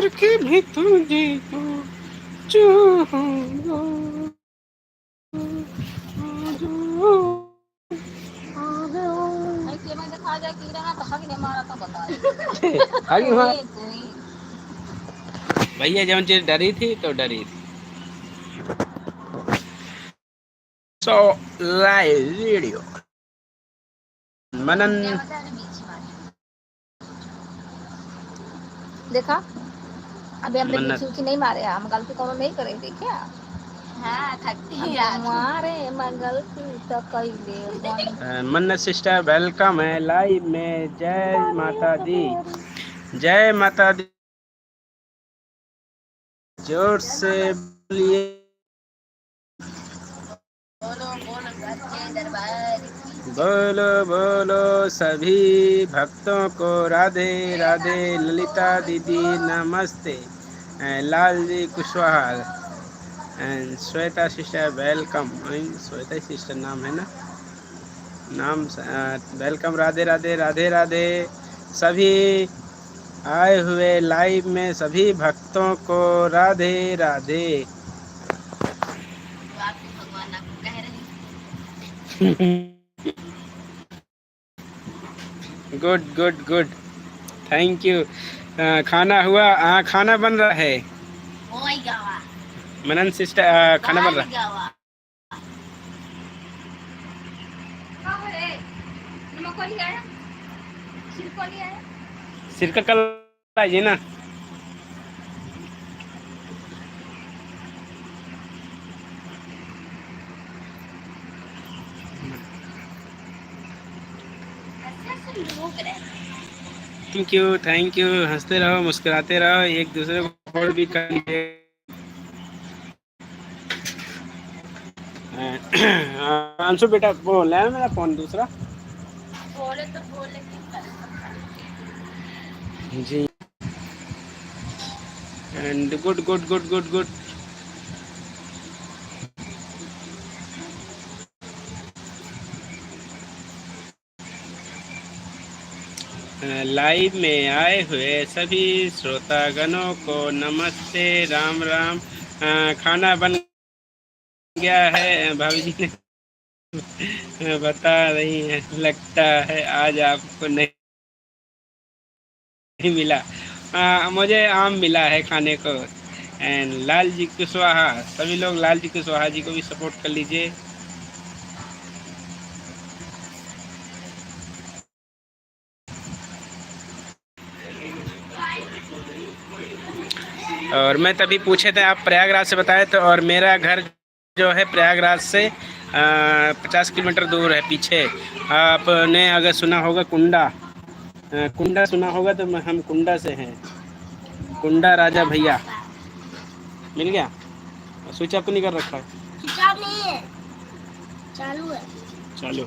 करके भी तुझे को चाहूंगा। आगे मार भैया जब चीज डरी थी तो डरी थी। सो लाइव वीडियो मनन देखा अभी हमने मन्नत बीच नहीं मारे, हम गलती कोनो नहीं करे देखिए। हाँ थकती मारे मैं गलती तो कइले मन्नत सिस्टर वेलकम है लाइव में। जय माता दी, जय माता दी। जोर से बोलिए। बोलो बोलो सभी भक्तों को राधे राधे। ललिता दीदी नमस्ते। Lal ji Kushwaha and Shweta sister welcome. Shweta sister नाम है ना, नाम वेलकम। राधे राधे राधे राधे सभी आए हुए लाइव में सभी भक्तों को Radhe Radhe. Good good good, thank you. खाना हुआ? खाना बन रहा है। मनन सिस्टर खाना बन रहा है। सिरका कल आइए ना। Thank you. हंसते रहो मुस्कुराते रहो, एक दूसरे को सपोर्ट भी करिए। अंशु बेटा वो ले मेरा फोन दूसरा। बोले तो बोले जी। And good good good good good. Live में आए हुए सभी श्रोतागणों को नमस्ते, राम राम। खाना बन गया है भाभी जी ने बता रही है। लगता है आज आपको नहीं मिला। मुझे आम मिला है खाने को। एंड लाल जी कुशवाहा, सभी लोग लाल जी कुशवाहा जी को भी सपोर्ट कर लीजिए। और मैं तभी पूछे थे आप प्रयागराज से बताए तो, और मेरा घर जो है प्रयागराज से 50 किलोमीटर दूर है पीछे। आपने अगर सुना होगा कुंडा, कुंडा सुना होगा तो हम कुंडा से हैं। कुंडा राजा भैया मिल गया। स्विच ऑफ नहीं कर रखा है? स्विच ऑफ नहीं है, चालू है। चालू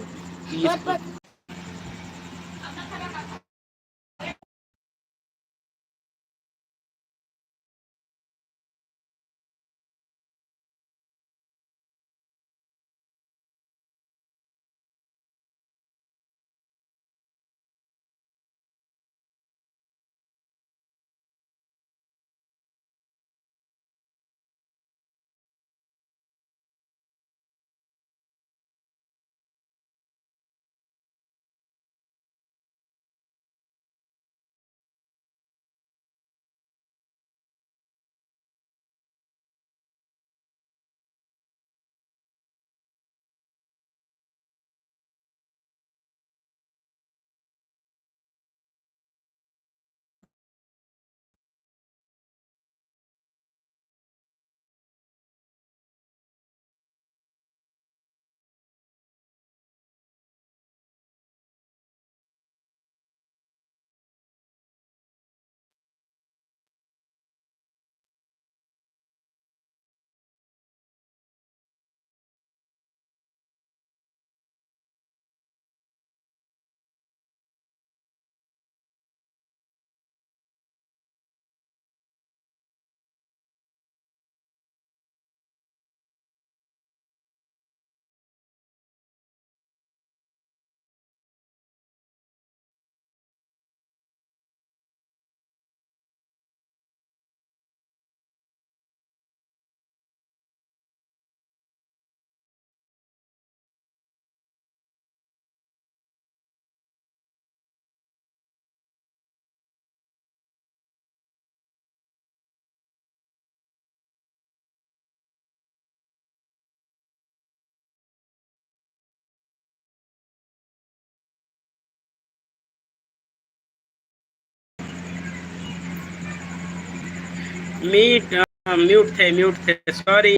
मीट म्यूट थे सॉरी।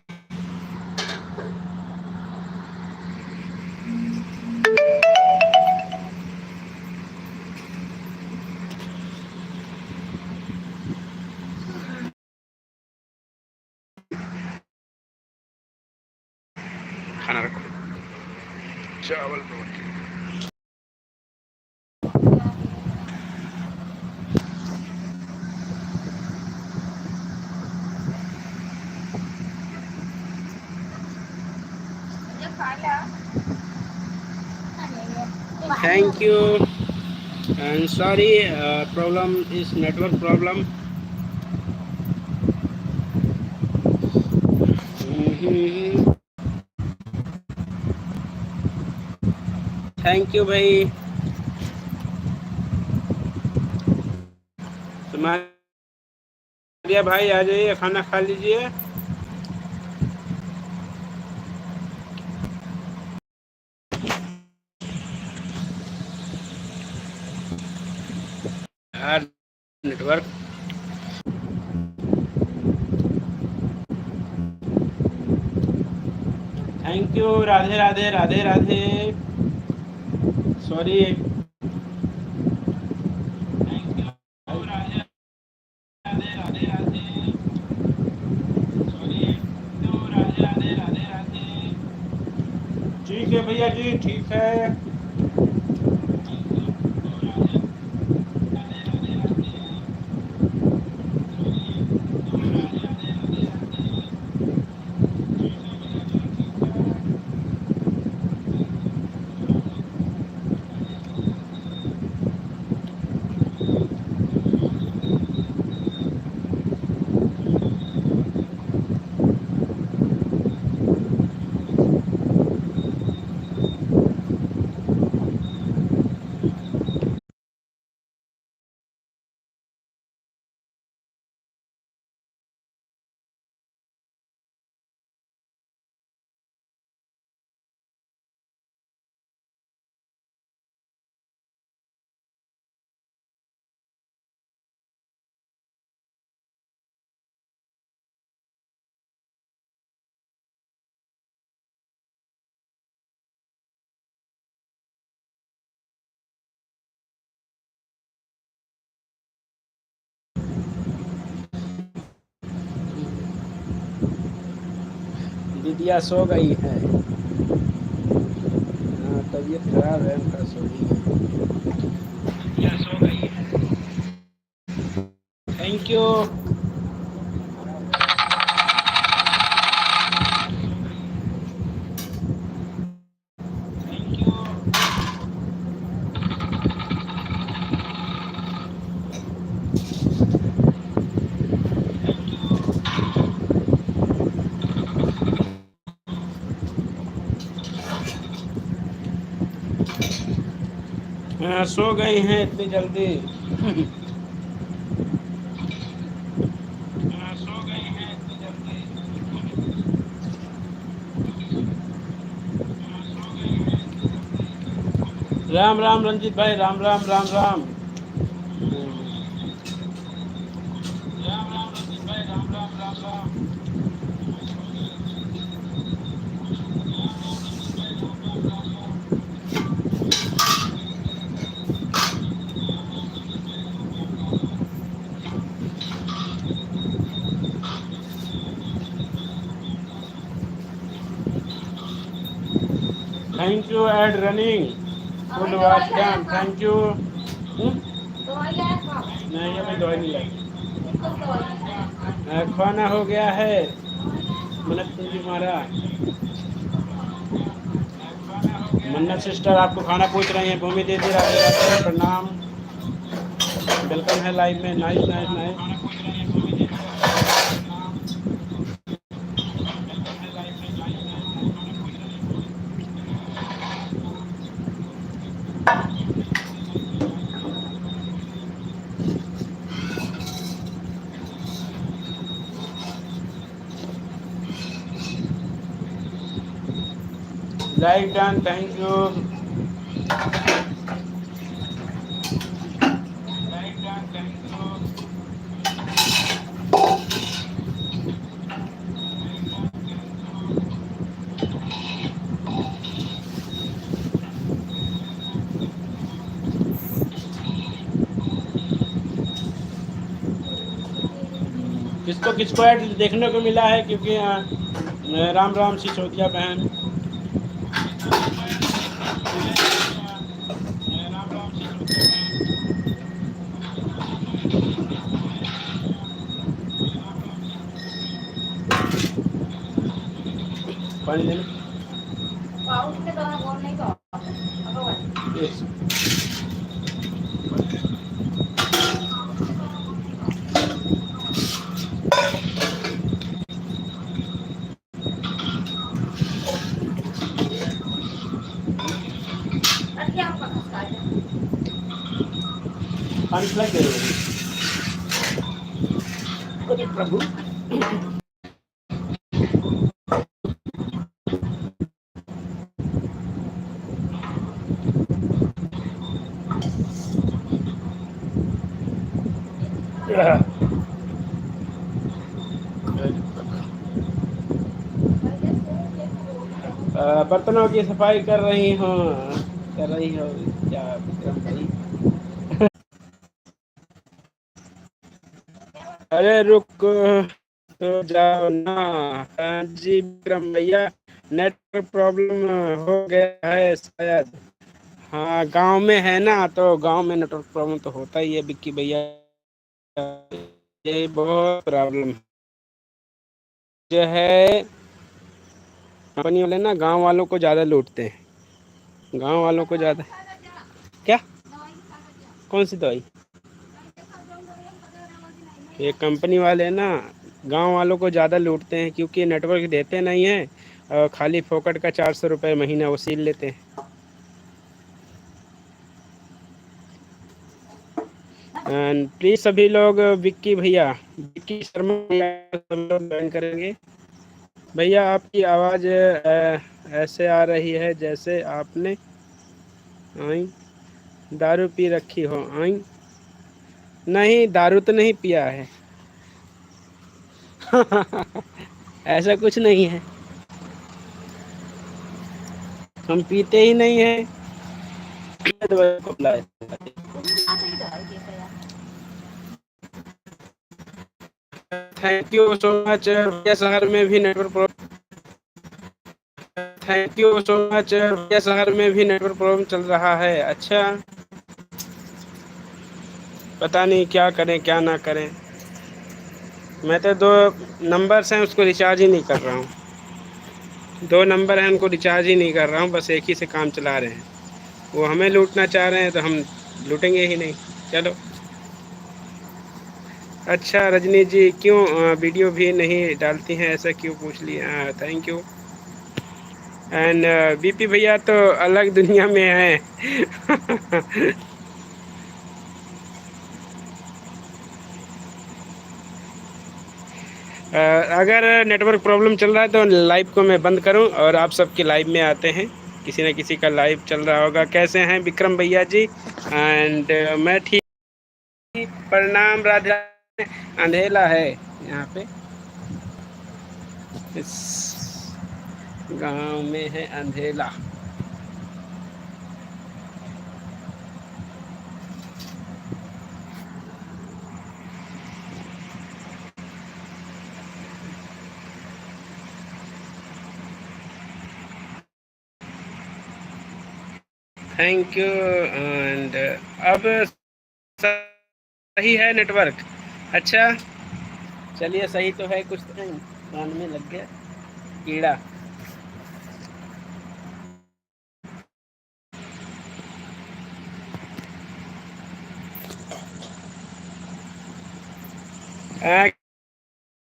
खाना रखो, चावल रोटी। Thank you and sorry, problem is network problem. Thank you भाई। तुम्हारिया भाई आ जाइए, खाना खा लीजिए। यार network. Thank you, Radhe Radhe Radhe Radhe. Sorry, ठीक है भैया जी, ठीक है। दीदिया सो गई है। हाँ, तबीयत खराब है उनका, सो गई है। दीदिया सो गई है। Thank you. हाँ, सो गई हैं इतनी जल्दी। हाँ, सो गई हैं इतनी जल्दी। राम राम रंजीत भाई, राम राम राम राम। राम राम रंजीत भाई, Ram Ram Ram Ram. Thank you ad running full watch done, thank you. नहीं अभी दवाई नहीं लाई। खाना हो गया है, मन्नत जी हमारा। मन्नत सिस्टर आपको खाना पूछ रही हैं। भूमि दीदी राधे राधे, प्रणाम, वेलकम है लाइव में। Nice nice nice. Live done, thank you. Live done, thank you. किसको किसको ऐड देखने को मिला है, क्योंकि राम राम सिसोदिया बहन, पानी देना। Yes. पानी पिला के दे रहे हैं। अरे प्रभु, बर्तनों की सफाई कर रही हूँ, कर रही हो क्या विक्रम भाई? अरे रुक तो जाओ ना। हाँ जी विक्रम भैया, नेटवर्क प्रॉब्लम हो गया है शायद। हाँ गांव में है ना, तो गांव में नेटवर्क प्रॉब्लम तो होता ही है विक्की भैया, ये बहुत प्रॉब्लम जो है। कंपनी वाले ना गांव वालों को ज़्यादा लूटते हैं, गांव वालों को ज़्यादा। क्या? कौन सी दवाई? ये कंपनी वाले ना गांव वालों को ज़्यादा लूटते हैं, क्योंकि नेटवर्क देते नहीं हैं और खाली फोकट का 400 रुपये महीना वसूल लेते हैं। एंड प्लीज़ सभी लोग विक्की भैया, विक्की शर्मा भैया सब लोग ज्वाइन करेंगे। भैया आपकी आवाज़ ऐसे आ रही है जैसे आपने आई दारू पी रखी हो। आई नहीं, दारू तो नहीं पिया है। ऐसा कुछ नहीं है, हम पीते ही नहीं है। थैंक यू सो मच भैया, शहर में भी network, thank you so much भैया, शहर में भी नेटवर्क प्रॉब्लम चल रहा है। अच्छा, पता नहीं क्या करें क्या ना करें। मैं तो 2 नंबर्स हैं उसको रिचार्ज ही नहीं कर रहा हूँ, 2 नंबर हैं उनको रिचार्ज ही नहीं कर रहा हूँ, बस एक ही से काम चला रहे हैं। वो हमें लूटना चाह रहे हैं तो हम लूटेंगे ही नहीं। चलो अच्छा रजनी जी, क्यों वीडियो भी नहीं डालती हैं, ऐसा क्यों पूछ लिया? Thank you. एंड बीपी भैया तो अलग दुनिया में है। अगर नेटवर्क प्रॉब्लम चल रहा है तो लाइव को मैं बंद करूं और आप सबके लाइव में आते हैं। किसी न किसी का लाइव चल रहा होगा। कैसे हैं विक्रम भैया जी? एंड मैं ठीक, प्रणाम राधे। अंधेला है यहाँ पे, इस गांव में है अंधेला। Thank you. एंड अब सही है नेटवर्क? अच्छा चलिए, सही तो है। कुछ तो नहीं, कान में लग गया कीड़ा।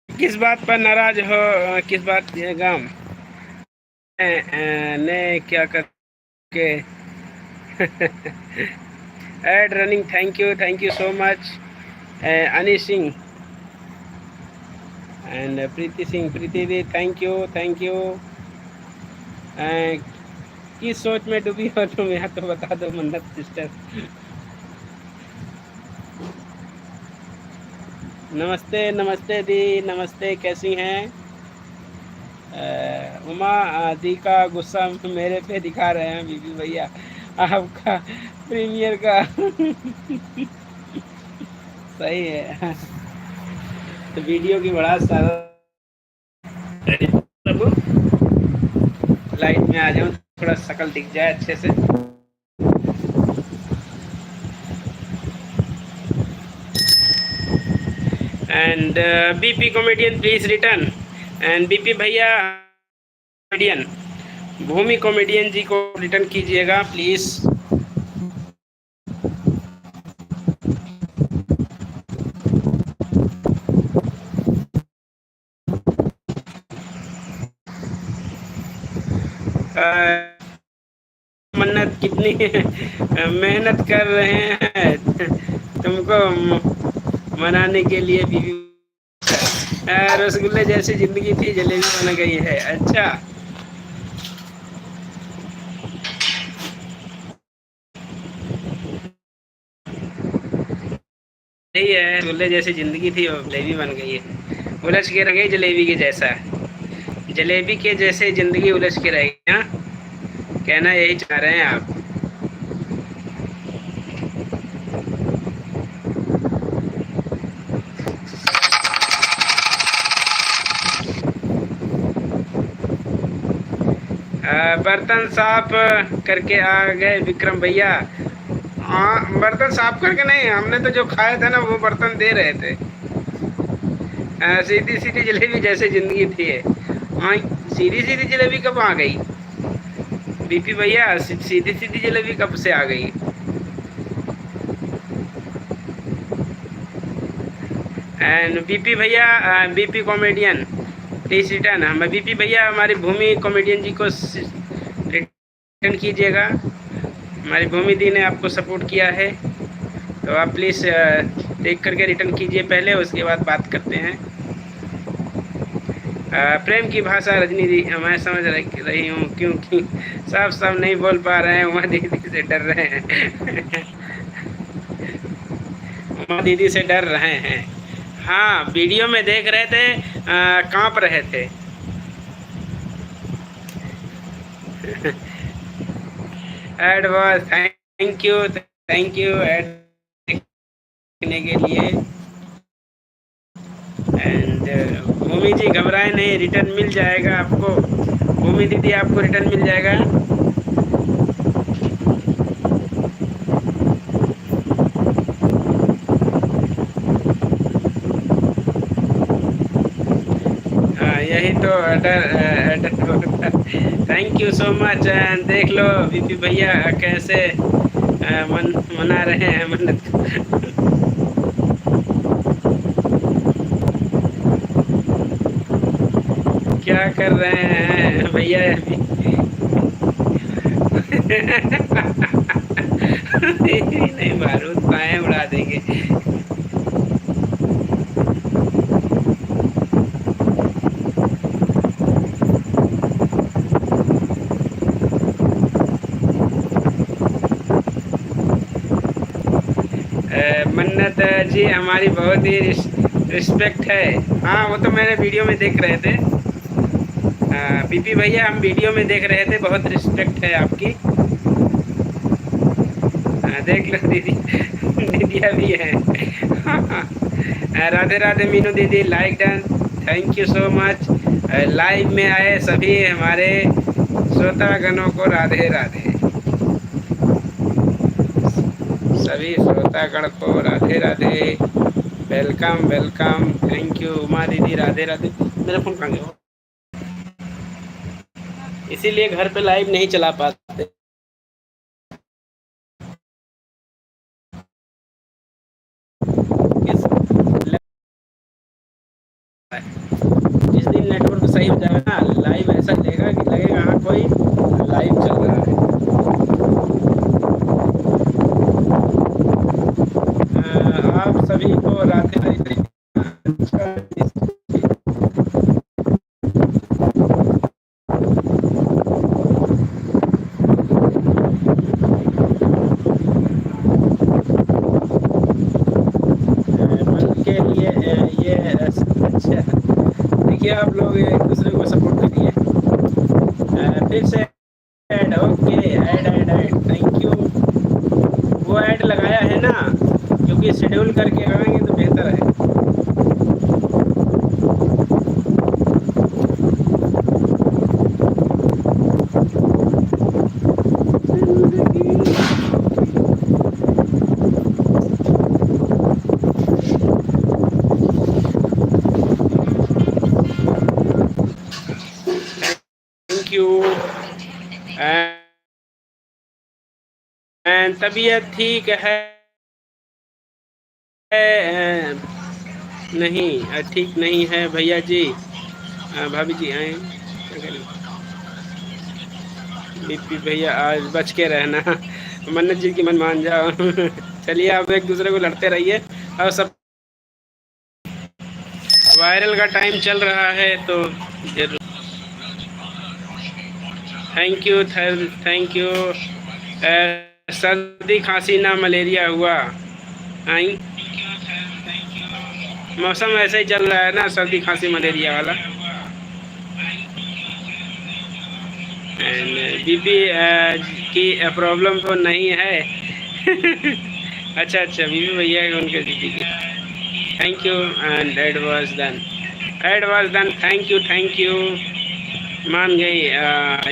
किस बात पर नाराज हो? किस बात ये गांव ने क्या करके एड रनिंग? Thank you so much Ani Singh and Preeti Singh, Preeti दी थैंक यू। किस सोच में डूबी हो तुम, यहाँ तो बता दो मन्नत सिस्टर। नमस्ते नमस्ते दी, नमस्ते, कैसी हैं? उमा दी का गुस्सा मेरे पे दिखा रहे हैं बीबी भैया, आपका प्रीमियर का। सही है। तो वीडियो की बड़ा सारा लाइट में आ जाऊं, थोड़ा शक्ल दिख जाए अच्छे से। And BP comedian please return. And BP भैया कॉमेडियन, भूमि कॉमेडियन जी को रिटर्न कीजिएगा प्लीज। मन्नत कितनी मेहनत कर रहे हैं तुमको मनाने के लिए बीवी। रसगुल्ले जैसी जिंदगी थी, जलेबी बन गई है। अच्छा, सही है, रसगुल्ले जैसी जिंदगी थी और जलेबी बन गई है। उलझ के रह गई जलेबी के जैसा, जलेबी के जैसे जिंदगी उलझ के रह गई। हाँ, कहना यही चाह रहे हैं आप। बर्तन साफ करके आ गए विक्रम भैया। हाँ, बर्तन साफ करके नहीं, हमने तो जो खाया था ना वो बर्तन दे रहे थे। सीधी सीधी जलेबी जैसे जिंदगी थी। हाँ, सीधी सीधी जलेबी कब आ गई बीपी भैया? सीधी सीधी जलेबी कब से आ गई? एंड बीपी भैया, बीपी कॉमेडियन प्लीज रिटर्न। हम बीपी भैया हमारी भूमि कॉमेडियन जी को रिटर्न कीजिएगा। हमारी भूमि दी ने आपको सपोर्ट किया है, तो आप प्लीज़ देख करके रिटर्न कीजिए पहले, उसके बाद बात करते हैं। प्रेम की भाषा रजनी दी मैं समझ रही हूँ, क्योंकि साफ साफ नहीं बोल पा रहे हैं, उमा दीदी से डर रहे हैं। उमा दीदी से डर रहे हैं। हाँ, वीडियो में देख रहे थे, कांप रहे थे। Ad boss thank you ad देखने के लिए। एंड भूमि जी घबराए नहीं, रिटर्न मिल जाएगा आपको। भूमि दीदी आपको रिटर्न मिल जाएगा। यही तो डर होता। Thank you so much. देख लो बीपी भैया कैसे मना रहे हैं मन्नत। क्या कर रहे हैं भैया अभी? नहीं, बारूद पाए उड़ा देंगे। मन्नत जी हमारी बहुत ही रिस्पेक्ट है। हाँ, वो तो मेरे वीडियो में देख रहे थे। बीपी भैया हम वीडियो में देख रहे थे, बहुत रिस्पेक्ट है आपकी। देख लो दीदी, दीदिया भी है। राधे राधे मीनू दीदी, like done, thank you so much. Live में आए सभी हमारे श्रोतागणों को राधे राधे। सभी श्रोतागण को Radhe Radhe, welcome welcome, thank you. Uma दीदी राधे राधे। मेरा फोन कहाँ गया? इसीलिए घर पे लाइव नहीं चला पाते। जिस दिन नेटवर्क सही हो जाएगा ना, लाइव ऐसा लेगा कि लगेगा हाँ कोई लाइव चल रहा है। आप सभी को राधे राधे। देखिए आप लोग एक दूसरे को सपोर्ट करिए। फिर से add, okay, add thank you. वो ऐड लगाया है ना, क्योंकि शेड्यूल करके आएंगे तो बेहतर है। तबीयत ठीक है नहीं, ठीक नहीं है भैया जी। भाभी जी आए क्या करें? बीपी भैया आज बच के रहना, मन्नत जी की मन मान जाओ। चलिए आप एक दूसरे को लड़ते रहिए और सब वायरल का टाइम चल रहा है तो जरूर। Thank you thank you. सर्दी खांसी ना मलेरिया हुआ। आई मौसम ऐसे ही चल रहा है ना, सर्दी खांसी मलेरिया वाला। एंड बीपी की प्रॉब्लम तो नहीं है। अच्छा अच्छा, बीबी भैया उनके बीबी की। Thank you and ad was done, ad was done. Thank you. मान गई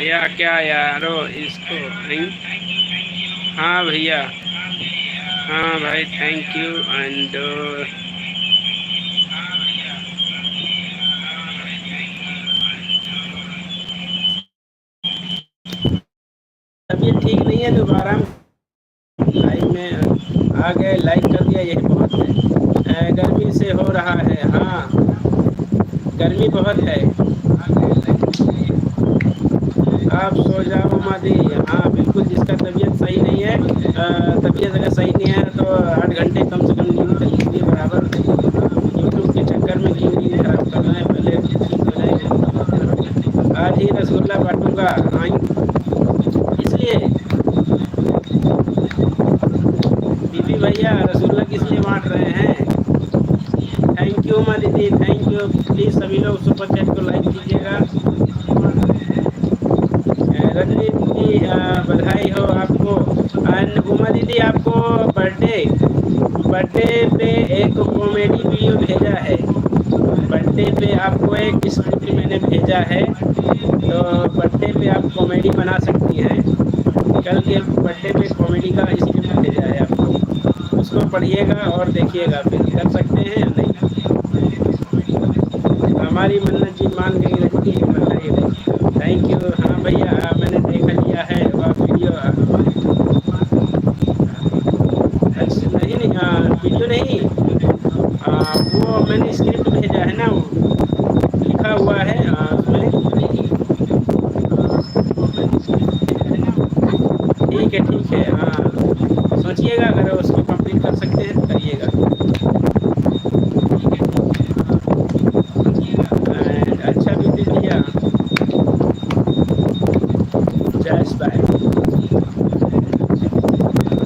या क्या यारो इसको नहीं? हाँ भैया, हाँ भाई थैंक यू एंड तबीयत ठीक नहीं है, दोबारा लाइव में आ गए, लाइक कर दिया, यही बहुत है। गर्मी से हो रहा है, हाँ गर्मी बहुत है। आप सो जाओ मादी। हाँ बिल्कुल, जिसका तबीयत सही नहीं है, तबीयत अगर सही नहीं है तो 8 घंटे कम से कम नींद कर लीजिए बराबर। यूट्यूब के चक्कर में क्यों नींद खराब करना है, पहले ठीक हो जाएगी। आज ही रसगुल्ला बांटूंगा आई, इसलिए बीबी भैया रसगुल्ला किस लिए बांट रहे हैं? थैंक यू माँ दीदी, थैंक यू। प्लीज़ सभी लोग सुपर चैट को लाइक कीजिएगा। रजनी दीदी बधाई हो आपको। एंड उमा दीदी आपको बर्थडे पे एक कॉमेडी वीडियो भेजा है। बर्थडे पे आपको एक स्क्रिप्ट मैंने भेजा है, तो बर्थडे पे आप कॉमेडी बना सकती हैं। कल के बर्थडे पे कॉमेडी का स्क्रिप्ट भेजा है आपको, उसको पढ़िएगा और देखिएगा, फिर कर सकते हैं या नहीं। हमारी मन्नत जी मान गई, लड़की बधाई हो। Thank you. हाँ भैया मैंने देख लिया है वह वीडियो। अच्छा नहीं नहीं वीडियो नहीं, वो मैंने स्क्रिप्ट भेजा है ना, वो लिखा हुआ है उसमें। ठीक है हाँ, सोचिएगा अगर उसको कंप्लीट कर सकते हैं तो करिएगा। अच्छा बीती भैया, जैस बाय,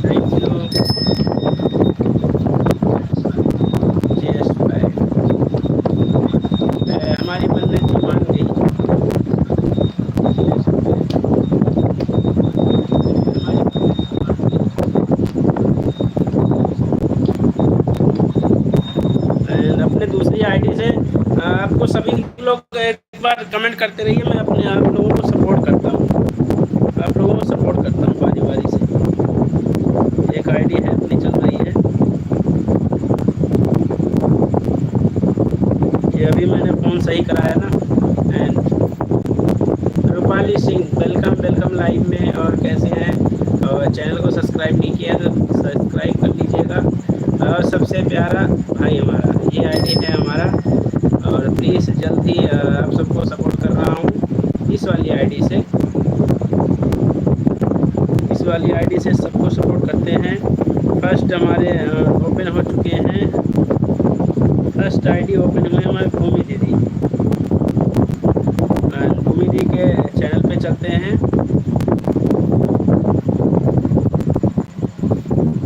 थैंक यू जैस बाय। हमारी मन्नत जी मान गई। अपने दूसरी आईडी से आपको सभी लोग एक बार कमेंट करते रहिए, मैं अपने आप लोगों को सपोर्ट करता हूँ, आप लोगों को सपोर्ट करता हूँ बारी बारी से। एक आईडी है अपनी चल रही है, ये अभी मैंने फ़ोन सही कराया ना। And Rupali Singh welcome live में, और कैसे हैं? और चैनल को सब्सक्राइब नहीं किया तो सब्सक्राइब कर लीजिएगा। और सबसे प्यारा भाई हमारा, ये आईडी है हमारा, और प्लीज़ जल्द ही आप सबको सपोर्ट कर रहा हूँ इस वाली आईडी से। इस वाली आईडी से सबको सपोर्ट करते हैं। फर्स्ट हमारे ओपन हो चुके हैं, फर्स्ट आईडी ओपन हुए हमारे भूमि दीदी। भूमि दी के चैनल पे चलते हैं।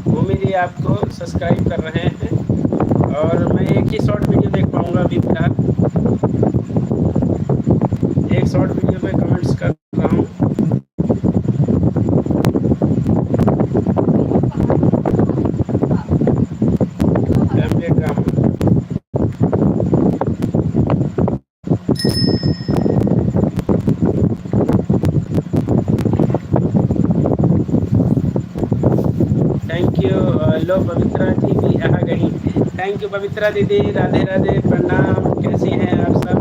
भूमि दी आपको सब्सक्राइब कर रहे हैं, और मैं एक ही शॉर्ट वीडियो देख पाऊँगा अभी फिलहाल। एक शॉर्ट वीडियो पे कमेंट्स कर रहा हूँ। Thank you. लो पवित्रा जी भी आ गई। थैंक यू पवित्रा दीदी, राधे राधे, प्रणाम, कैसी हैं आप सब?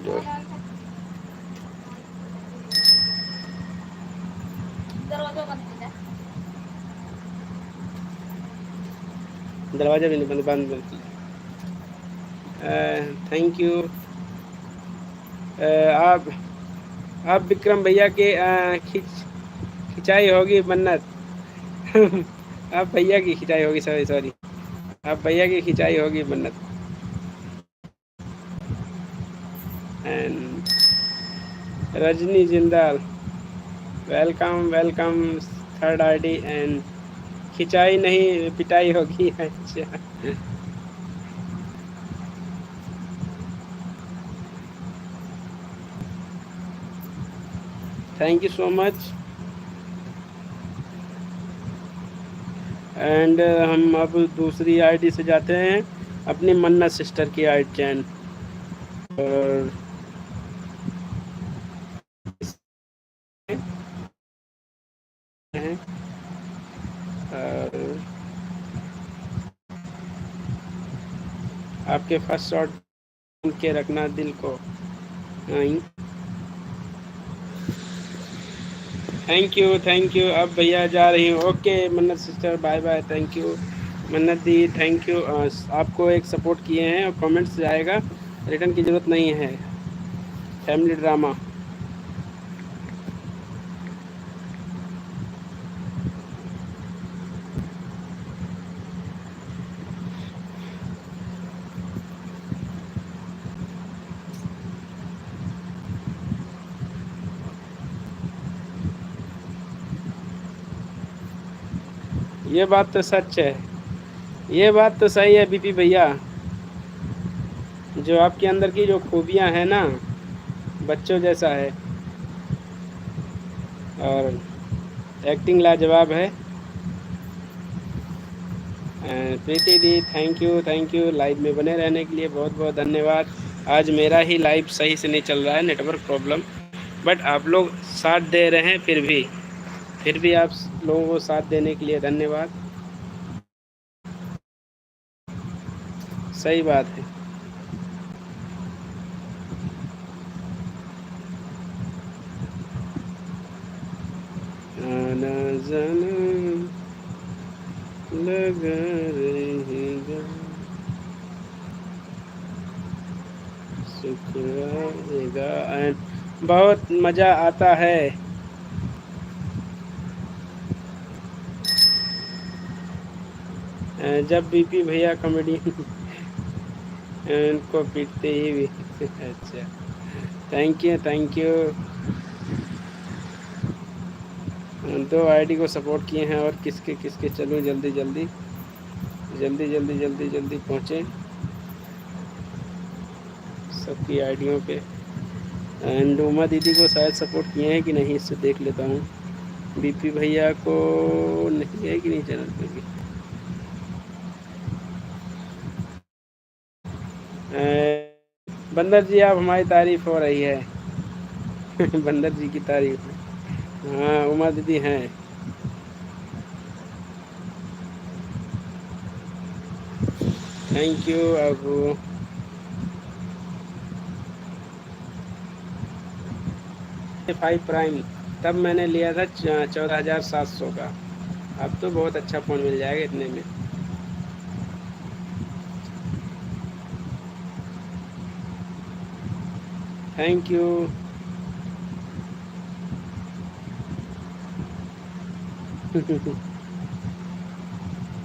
जो दरवाजा भी नहीं बंद बंद। Thank you. आप विक्रम भैया के खिंचाई होगी मन्नत। आप भैया की खिंचाई होगी, सॉरी सॉरी, आप भैया की खिंचाई होगी मन्नत। And Rajni Jindal, welcome welcome, third ID. And खिंचाई नहीं पिटाई होगी। अच्छा, thank you so much. And हम अब दूसरी आईडी से जाते हैं, अपनी मन्नत सिस्टर की आईडी चैन। और आपके फर्स्ट शॉट के रखना दिल को। Thank you thank you. अब भैया जा रही हूँ। Okay Mannat sister, bye bye. Thank you Mannat दी, थैंक यू। आपको एक सपोर्ट किए हैं और कमेंट्स जाएगा, रिटर्न की ज़रूरत नहीं है। Family drama. ये बात तो सच है, ये बात तो सही है बीपी भैया। जो आपके अंदर की जो खूबियाँ हैं ना, बच्चों जैसा है, और एक्टिंग लाजवाब है। प्रीति दी, थैंक यू लाइव में बने रहने के लिए बहुत बहुत धन्यवाद। आज मेरा ही लाइव सही से नहीं चल रहा है, नेटवर्क प्रॉब्लम, बट आप लोग साथ दे रहे हैं। फिर भी आप लोगों को साथ देने के लिए धन्यवाद। सही बात है। आना जाना लगा रहेगा, सुख आएगा। एंड बहुत मज़ा आता है। जब बीपी भैया कॉमेडी को पीटते ही भी। अच्छा, थैंक यू। 2 आईडी को सपोर्ट किए हैं, और किसके किसके चलूँ जल्दी जल्दी जल्दी जल्दी जल्दी जल्दी पहुँचे सबकी आईडियों पे। एंड उमा दीदी को शायद सपोर्ट किए हैं कि नहीं, इससे देख लेता हूँ। बीपी भैया को नहीं है कि नहीं चैनल पे भी। बंदर जी, आप हमारी तारीफ हो रही है। बंदर जी की तारीफ। हाँ उमा दीदी हैं। Thank you. अब 5 प्राइम तब मैंने लिया था 14,700 का। अब तो बहुत अच्छा फ़ोन मिल जाएगा इतने में। Thank you.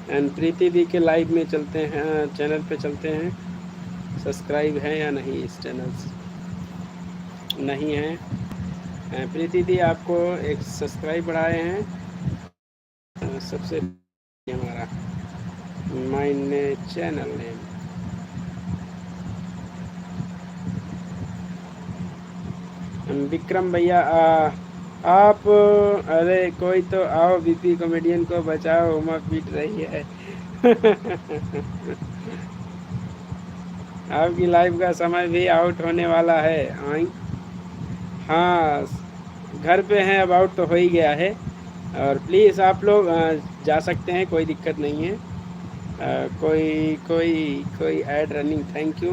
एंड प्रीति दी के लाइव में चलते हैं, चैनल पे चलते हैं। सब्सक्राइब है या नहीं इस चैनल से? नहीं है। प्रीति दी आपको एक सब्सक्राइब बढ़ाए हैं, सबसे हमारा माय चैनल नेम। विक्रम भैया आप, अरे कोई तो आओ, बीपी कॉमेडियन को बचाओ, उमा पीट रही है। आपकी लाइव का समय भी आउट होने वाला है। हाँ घर पे हैं, अब आउट तो हो ही गया है। और प्लीज़ आप लोग जा सकते हैं, कोई दिक्कत नहीं है। कोई ऐड रनिंग। Thank you.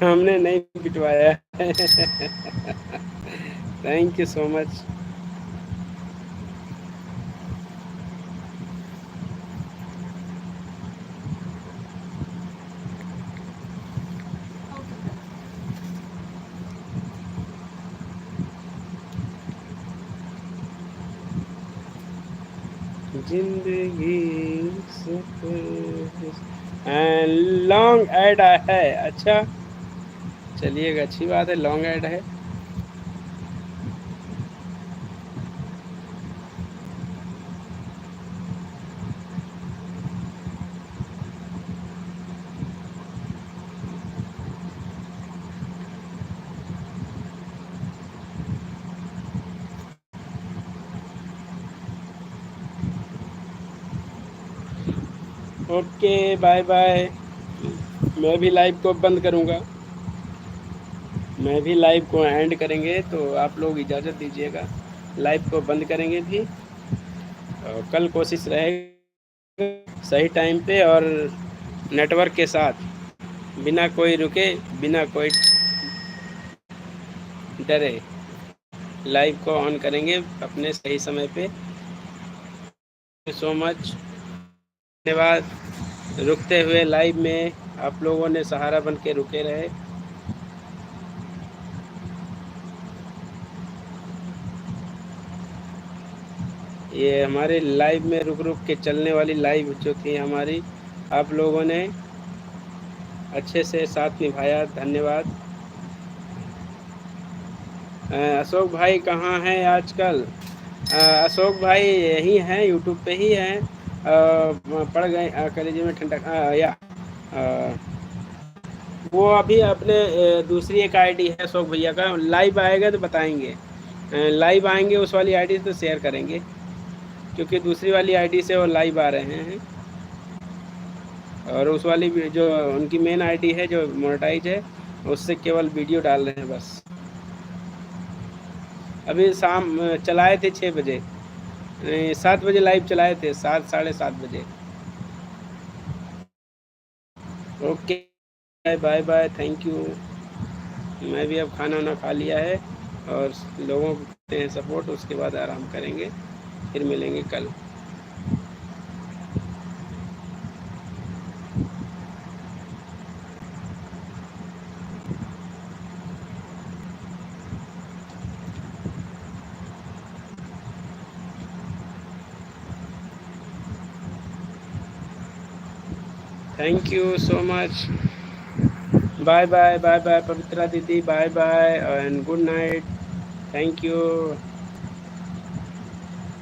हमने नहीं पिटवाया है। Thank you so much. जिंदगी लॉन्ग ऐड है। अच्छा चलिएगा, अच्छी बात है, लॉन्ग ऐड है। Okay bye bye. मैं भी लाइव को बंद करूँगा। मैं भी लाइव को एंड करेंगे, तो आप लोग इजाज़त दीजिएगा। लाइव को बंद करेंगे भी, और कल कोशिश रहेगी सही टाइम पे और नेटवर्क के साथ, बिना कोई रुके, बिना कोई डरे, लाइव को ऑन करेंगे अपने सही समय पे। सो मच, धन्यवाद। रुकते हुए लाइव में आप लोगों ने सहारा बन के रुके रहे। ये हमारे लाइव में रुक रुक के चलने वाली लाइव जो थी हमारी, आप लोगों ने अच्छे से साथ निभाया, धन्यवाद। अशोक भाई कहाँ हैं आजकल? अशोक भाई यही हैं, यूट्यूब पे ही हैं। पड़ गए कलेजे में ठंडक या वो अभी अपने दूसरी एक आईडी है अशोक भैया का, लाइव आएगा तो बताएंगे। लाइव आएंगे उस वाली आईडी से तो शेयर करेंगे, क्योंकि दूसरी वाली आईडी से वो लाइव आ रहे हैं, और उस वाली जो उनकी मेन आईडी है जो मोनेटाइज है, उससे केवल वीडियो डाल रहे हैं बस। अभी शाम चलाए थे 6 बजे, 7 बजे लाइव चलाए थे, 7 साढ़े 7 बजे। Okay bye bye, thank you. मैं भी अब खाना वाना खा लिया है, और लोगों को करते हैं सपोर्ट, उसके बाद आराम करेंगे, फिर मिलेंगे कल। Thank you so much. Bye bye bye bye Pavitra दीदी, bye bye and good night. Thank you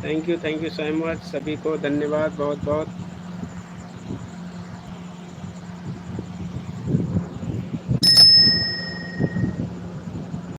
thank you so much, सभी को धन्यवाद बहुत बहुत।